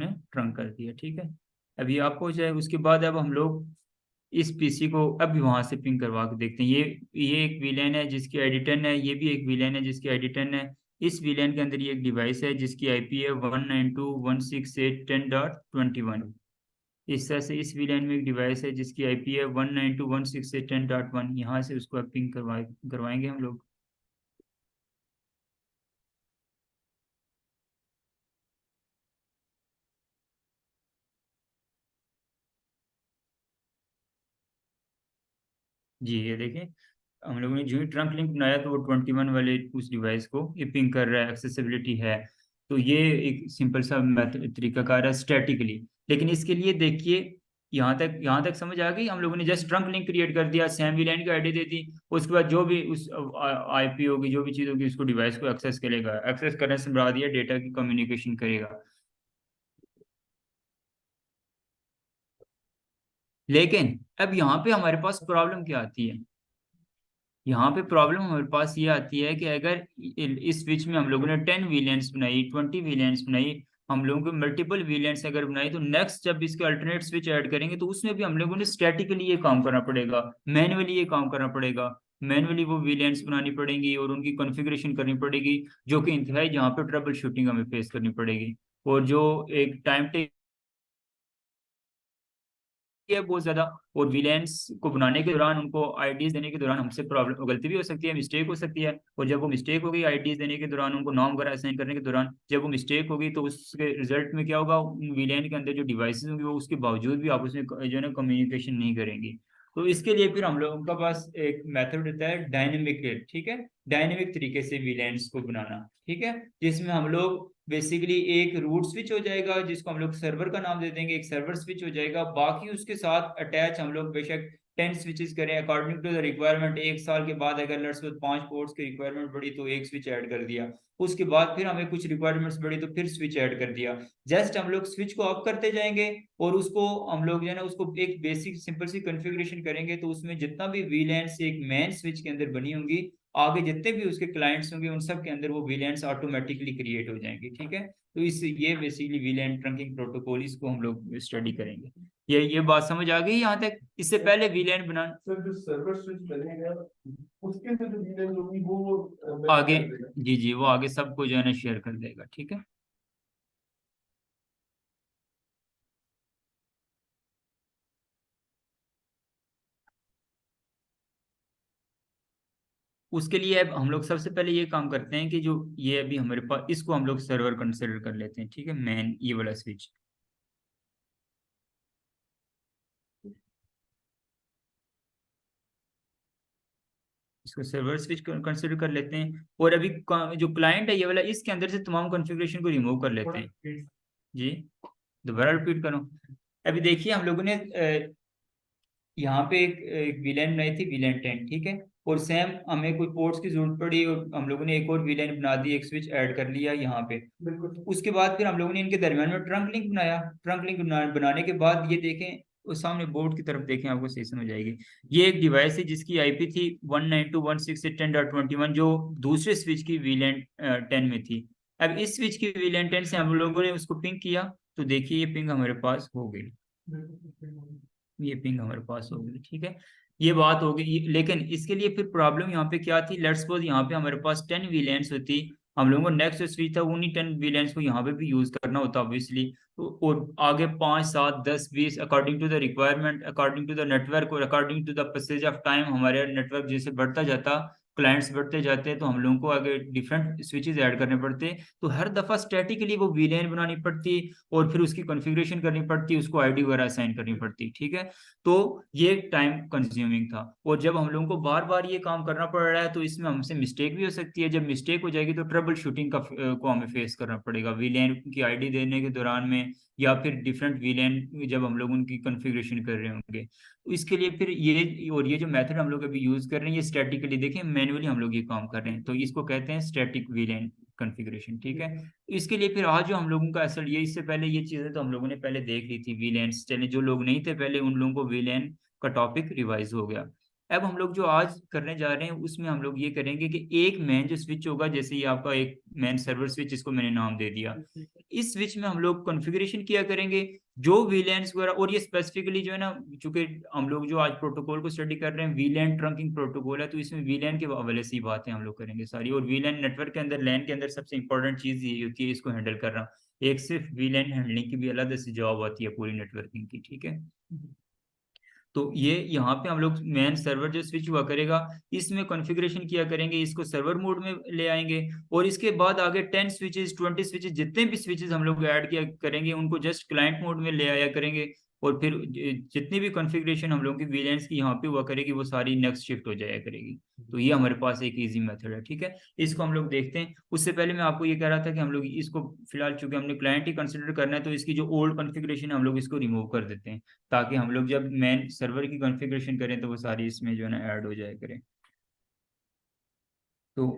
ने ट्रंक कर दिया। ठीक है, अभी आपको हो जाए। उसके बाद अब हम लोग इस पीसी को अभी वहां से पिंग करवा के देखते हैं। ये एक वीलैन है जिसकी आईडी 10 है, ये भी एक वीलैन है जिसकी आईडी 10 है। इस वीलैन के अंदर ये एक डिवाइस है जिसकी आईपी है 192.168.10.21। इस तरह से इस वीलैन में एक डिवाइस है जिसकी आईपी है 192.168.10.1। यहाँ से उसको अब पिंग करवाएंगे हम लोग। जी ये देखें, हम लोगों ने जो ही ट्रंक लिंक बनाया तो वो 21 वाले उस डिवाइस को ये पिंग कर रहा है, एक्सेसिबिलिटी है। तो ये एक सिंपल सा मेथड तरीकाकार है स्टैटिकली। लेकिन इसके लिए देखिए, यहाँ तक समझ आ गई। हम लोगों ने जस्ट ट्रंक लिंक क्रिएट कर दिया, सैम वीलैन की आईडी दे दी। उसके बाद जो भी उस आईपी होगी, जो भी चीज़ होगी, उसको डिवाइस को एक्सेस करेगा। एक्सेस करने से बढ़ा दिया, डेटा की कम्युनिकेशन करेगा। लेकिन अब यहाँ पे हमारे पास प्रॉब्लम क्या आती है? यहाँ पे प्रॉब्लम हमारे पास ये आती है कि अगर इस स्विच में हम लोगों ने 10 वेरिएंट्स बनाई, 20 वेरिएंट्स बनाई, हम लोगों को मल्टीपल वेरिएंट्स अगर बनाई, तो नेक्स्ट जब इसके अल्टरनेट स्विच ऐड करेंगे तो उसमें भी हम लोगों ने स्टैटिकली ये काम करना पड़ेगा, मैनुअली ये काम करना पड़ेगा। मैनुअली वो वेरिएंट्स बनानी पड़ेंगी और उनकी कॉन्फ़िगरेशन करनी पड़ेगी, जो कि इंतहाई जहाँ पे ट्रबल शूटिंग हमें फेस करनी पड़ेगी। और जो एक टाइम है बहुत ज्यादा। और विलेंस को बनाने के दौरान, उनको आईडीज देने के दौरान हमसे प्रॉब्लम, गलती भी हो सकती है, मिस्टेक हो सकती है। और जब वो मिस्टेक होगी आईडीज देने के दौरान, उनको नाम वगैरह असाइन करने के दौरान जब वो मिस्टेक होगी, तो उसके रिजल्ट में क्या होगा, विलेन के अंदर जो डिवाइसेस होंगे वो उसके बावजूद भी आपस में जो है ना कम्युनिकेशन नहीं करेंगी। तो इसके लिए फिर हम लोगों का पास एक मेथड होता है डायनेमिक। ठीक है, डायनेमिक तरीके से विलेंस को बनाना। ठीक है, जिसमें हम लोग बेसिकली एक रूट स्विच हो जाएगा जिसको हम लोग सर्वर का नाम दे देंगे, एक सर्वर स्विच हो जाएगा। बाकी उसके साथ अटैच हम लोग बेशक 10 स्विचेस करें अकॉर्डिंग टू द रिक्वायरमेंट। एक साल के बाद अगर लेट्स सपोज 5 पोर्ट्स की रिक्वायरमेंट बढ़ी तो एक स्विच ऐड कर दिया। उसके बाद फिर हमें कुछ रिक्वायरमेंट्स बढ़ी तो फिर स्विच ऐड कर दिया। जस्ट हम लोग स्विच को ऑफ करते जाएंगे और उसको हम लोग जो है ना उसको एक बेसिक सिंपल सी कॉन्फ़िगरेशन करेंगे, तो उसमें जितना भी वीलैंड्स एक मेन स्विच के अंदर बनी होंगी, आगे जितने भी उसके क्लाइंट्स होंगे उन सब के अंदर वो वीलैंड्स ऑटोमेटिकली क्रिएट हो जाएंगे। ठीक है, तो इस ये बेसिकली वीलैंड ट्रंकिंग प्रोटोकॉल, इसको हम लोग स्टडी करेंगे। ये बात समझ आ गई यहाँ तक? इससे पहले वीलैंड बनाना सर जो सर्वर स्विच बनेगा उसके अंदर जो वीलैन होगी वो आगे, कर देगा। जी जी, वो आगे सबको जो है ना शेयर कर देगा। ठीक है, उसके लिए अब हम लोग सबसे पहले ये काम करते हैं कि जो ये अभी हमारे पास, इसको हम लोग सर्वर कंसिडर कर लेते हैं। ठीक है, मेन ये वाला स्विच, इसको सर्वर स्विच कंसिडर कर लेते हैं। और अभी जो क्लाइंट है ये वाला, इसके अंदर से तमाम कॉन्फ़िगरेशन को रिमूव कर लेते हैं। जी, दोबारा रिपीट करूँ? अभी देखिए, हम लोगों ने यहाँ पे एक विलेन बनाई थी, विलेन 10। ठीक है, और सेम हमें कोई पोर्ट्स की जरूरत पड़ी और हम लोगों ने एक और विलेन बना दी, एक स्विच ऐड कर लिया यहाँ पे। उसके बाद फिर हम लोगों ने इनके दरमियान में ट्रंक लिंक बनाया। ट्रंक लिंक बनाने के बाद ये देखें, उस सामने बोर्ड की तरफ देखें, आपको सही समझ आएगी। ये एक डिवाइस है जिसकी आईपी थी 192.168.10.21, जो दूसरे स्विच की वीलेन 10 में थी। अब इस स्विच की वीलेन 10 से हम लोगों ने उसको पिंग किया, तो देखिए ये पिंग हमारे पास हो गई। ये पिंग हमारे पास हो गई। ठीक है, ये बात हो गई। लेकिन इसके लिए फिर प्रॉब्लम यहाँ पे क्या थी? लेट्स सपोज यहाँ पे हमारे पास 10 विलेंस होती, हम लोगों को नेक्स्ट स्विच था उन्हीं 10 विलेंस को यहाँ पे भी यूज करना होता ऑब्वियसली। तो और आगे 5 7 10 20 according to the requirement, according to the network और according to the passage of time, हमारे नेटवर्क जैसे बढ़ता जाता, क्लाइंट्स बढ़ते जाते हैं, तो हम लोगों को आगे डिफरेंट स्विचेस ऐड करने पड़ते। तो हर दफा स्टैटिकली वो वीलेन बनानी पड़ती और फिर उसकी कॉन्फ़िगरेशन करनी पड़ती, उसको आईडी वगैरह असाइन करनी पड़ती। ठीक है, तो ये टाइम कंज्यूमिंग था। और जब हम लोगों को बार बार ये काम करना पड़ रहा है तो इसमें हमसे मिस्टेक भी हो सकती है। जब मिस्टेक हो जाएगी तो ट्रबल शूटिंग को हमें फेस करना पड़ेगा वीलेन की आईडी देने के दौरान में, या फिर डिफरेंट वीलेन जब हम लोग उनकी कॉन्फ़िगरेशन कर रहे होंगे। तो इसके लिए फिर ये जो मेथड हम लोग अभी यूज कर रहे हैं, ये स्टैटिकली देखें, मैनुअली हम लोग ये काम कर रहे हैं, तो इसको कहते हैं स्टैटिक वीलेन कॉन्फ़िगरेशन। ठीक है, तो इसके लिए फिर आज जो हम लोगों का असल, ये इससे पहले ये चीज़ें तो हम लोगों ने पहले देख ली थी वीलेंस, चले जो लोग नहीं थे पहले उन लोगों को वीलेन का टॉपिक रिवाइज हो गया। अब हम लोग जो आज करने जा रहे हैं उसमें हम लोग ये करेंगे कि एक मेन जो स्विच होगा, जैसे ये आपका एक मेन सर्वर स्विच, इसको मैंने नाम दे दिया, इस स्विच में हम लोग कॉन्फ़िगरेशन किया करेंगे जो वीलैन्स वगैरह, और ये स्पेसिफिकली जो है ना, चूंकि हम लोग जो आज प्रोटोकॉल को स्टडी कर रहे हैं वीलैन ट्रंकिंग प्रोटोकॉल है, तो इसमें वीलैन के हवाले से ही बातें हम लोग करेंगे सारी। और वीलैन नेटवर्क के अंदर, लैन के अंदर सबसे इंपॉर्टेंट चीज़ ये होती है इसको हैंडल करना। एक सिर्फ वीलैन हैंडलिंग की भी अलग से जॉब आती है पूरी नेटवर्किंग की, ठीक है। तो ये यहाँ पे हम लोग मेन सर्वर जो स्विच हुआ करेगा, इसमें कॉन्फ़िगरेशन किया करेंगे, इसको सर्वर मोड में ले आएंगे, और इसके बाद आगे 10 स्विचेस 20 स्विचेस जितने भी स्विचेस हम लोग ऐड किया करेंगे उनको जस्ट क्लाइंट मोड में ले आया करेंगे, और फिर जितनी भी कॉन्फ़िगरेशन हम लोगों की वीलैंस की यहाँ पे हुआ करेगी वो सारी नेक्स्ट शिफ्ट हो जाया करेगी। तो ये हमारे पास एक इजी मेथड है, ठीक है। इसको हम लोग देखते हैं। उससे पहले मैं आपको ये कह रहा था कि हम लोग इसको फिलहाल चूंकि हमने क्लाइंट ही कंसिडर करना है, तो इसकी जो ओल्ड कॉन्फ़िगरेशन है हम लोग इसको रिमूव कर देते हैं, ताकि हम लोग जब मेन सर्वर की कॉन्फ़िगरेशन करें तो वो सारी इसमें जो है ना ऐड हो जाए करें। तो